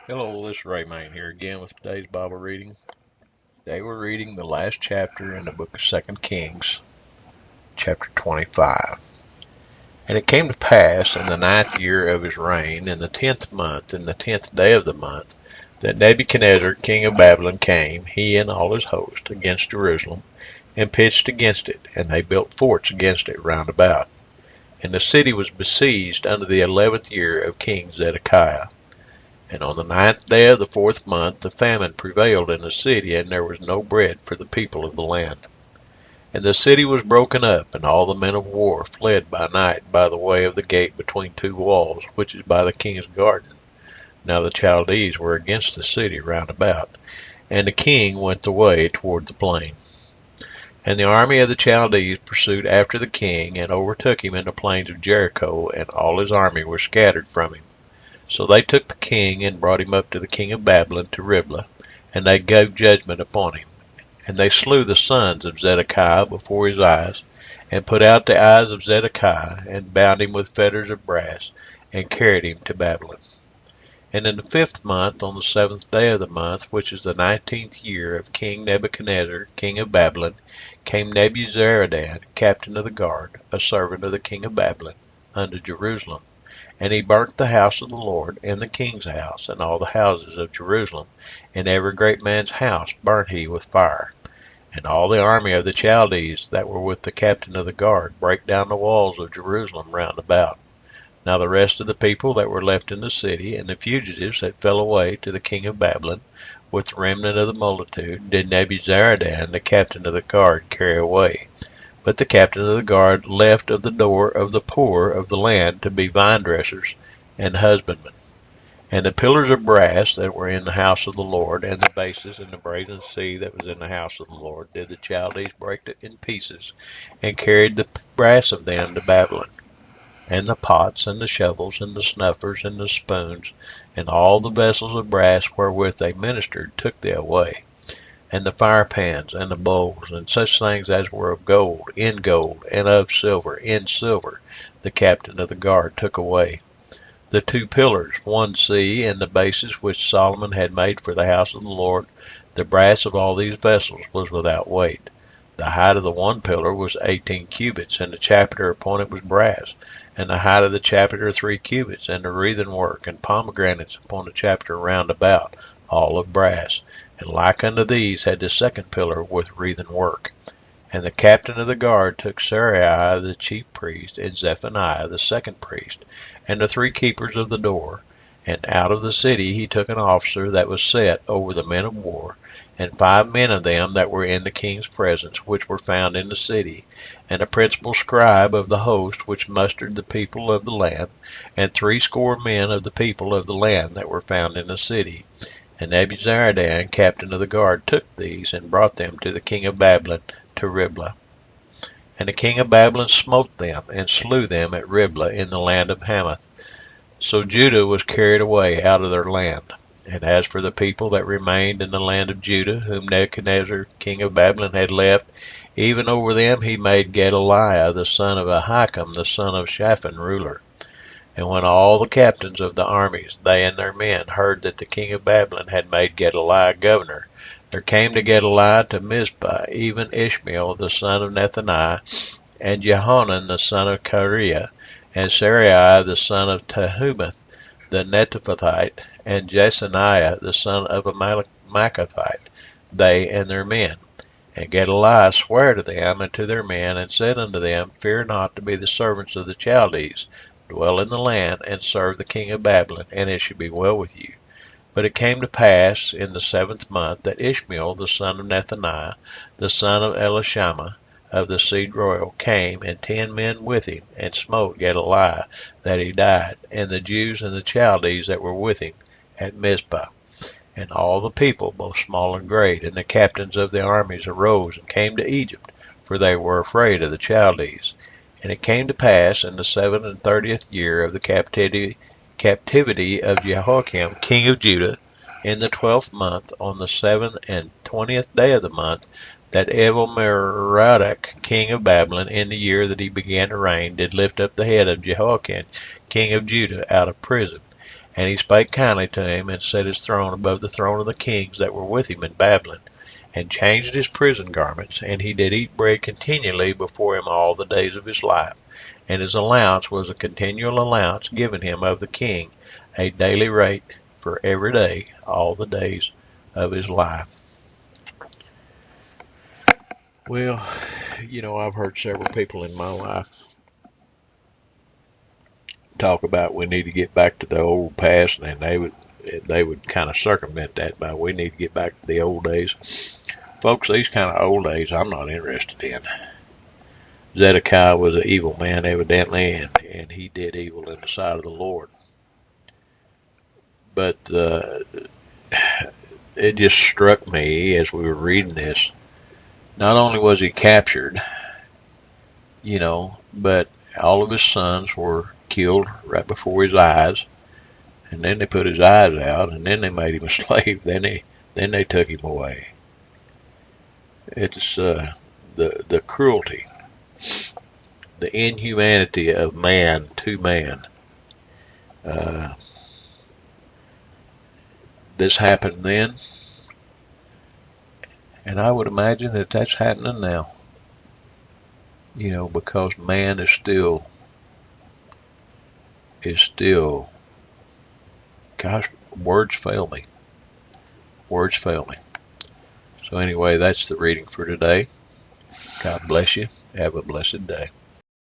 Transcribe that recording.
Hello, this is Ray Main here again with today's Bible reading. Today we're reading the last chapter in the book of 2 Kings, chapter 25. And it came to pass in the 9th year of his reign, in the 10th month, in the 10th day of the month, that Nebuchadnezzar, king of Babylon, came, he and all his host, against Jerusalem, and pitched against it, and they built forts against it round about. And the city was besieged unto the 11th year of King Zedekiah. And on the 9th day of the 4th month the famine prevailed in the city, and there was no bread for the people of the land. And the city was broken up, and all the men of war fled by night by the way of the gate between two walls, which is by the king's garden. Now the Chaldees were against the city round about, and the king went the way toward the plain. And the army of the Chaldees pursued after the king, and overtook him in the plains of Jericho, and all his army were scattered from him. So they took the king, and brought him up to the king of Babylon to Riblah, and they gave judgment upon him. And they slew the sons of Zedekiah before his eyes, and put out the eyes of Zedekiah, and bound him with fetters of brass, and carried him to Babylon. And in the 5th month, on the 7th day of the month, which is the 19th year of King Nebuchadnezzar, king of Babylon, came Nebuzaradan, captain of the guard, a servant of the king of Babylon, unto Jerusalem. And he burnt the house of the Lord, and the king's house, and all the houses of Jerusalem, and every great man's house burnt he with fire. And all the army of the Chaldees that were with the captain of the guard brake down the walls of Jerusalem round about. Now the rest of the people that were left in the city, and the fugitives that fell away to the king of Babylon, with the remnant of the multitude, did Nebuzaradan, the captain of the guard, carry away. But the captain of the guard left of the door of the poor of the land to be vine dressers and husbandmen. And the pillars of brass that were in the house of the Lord, and the bases and the brazen sea that was in the house of the Lord, did the Chaldees break in pieces, and carried the brass of them to Babylon. And the pots, and the shovels, and the snuffers, and the spoons, and all the vessels of brass wherewith they ministered, took they away. And the firepans, and the bowls, and such things as were of gold, in gold, and of silver, in silver, the captain of the guard took away. The 2 pillars, one sea, and the bases which Solomon had made for the house of the Lord, the brass of all these vessels was without weight. The height of the one pillar was 18 cubits, and the chapiter upon it was brass, and the height of the chapiter 3 cubits, and the wreathen work and pomegranates upon the chapiter round about, all of brass. And like unto these had the 2nd pillar with wreathen work. And the captain of the guard took Seraiah the chief priest, and Zephaniah the 2nd priest, and the 3 keepers of the door. And out of the city he took an officer that was set over the men of war, and 5 men of them that were in the king's presence, which were found in the city, and a principal scribe of the host which mustered the people of the land, and 60 men of the people of the land that were found in the city. And Nebuzaradan, captain of the guard, took these, and brought them to the king of Babylon to Riblah. And the king of Babylon smote them, and slew them at Riblah in the land of Hamath. So Judah was carried away out of their land. And as for the people that remained in the land of Judah, whom Nebuchadnezzar, king of Babylon, had left, even over them he made Gedaliah the son of Ahikam, the son of Shaphan, ruler. And when all the captains of the armies, they and their men, heard that the king of Babylon had made Gedaliah governor, there came to Gedaliah to Mizpah even Ishmael the son of Nethaniah, and Jehonan the son of Kareah, and Seraiah the son of Tehumeth the Netophathite, and Jesaniah the son of a Maacathite, they and their men. And Gedaliah sware to them and to their men, and said unto them, Fear not to be the servants of the Chaldees. Dwell in the land, and serve the king of Babylon, and it shall be well with you. But it came to pass in the 7th month that Ishmael the son of Nethaniah, the son of Elishama, of the seed royal, came, and 10 men with him, and smote Gedaliah, that he died, and the Jews and the Chaldees that were with him, at Mizpah. And all the people, both small and great, and the captains of the armies arose and came to Egypt, for they were afraid of the Chaldees. And it came to pass in the 37th year of the captivity of Jehoiakim, king of Judah, in the 12th month, on the 27th day of the month, that Evil-Merodach, king of Babylon, in the year that he began to reign, did lift up the head of Jehoiakim, king of Judah, out of prison, And he spake kindly to him, and set his throne above the throne of the kings that were with him in Babylon, and changed his prison garments, and he did eat bread continually before him all the days of his life. And his allowance was a continual allowance given him of the king, a daily rate for every day, all the days of his life. Well, I've heard several people in my life talk about we need to get back to the old past, and they would kind of circumvent that by we need to get back to the old days. Folks, these kind of old days I'm not interested in. Zedekiah was an evil man, evidently, and he did evil in the sight of the Lord. But it just struck me as we were reading this. Not only was he captured, but all of his sons were killed right before his eyes, and then they put his eyes out, and then they made him a slave. Then they took him away. It's the cruelty, the inhumanity of man to man. This happened then, and I would imagine that that's happening now. Because man is still, gosh, words fail me. Words fail me. So anyway, that's the reading for today. God bless you. Have a blessed day.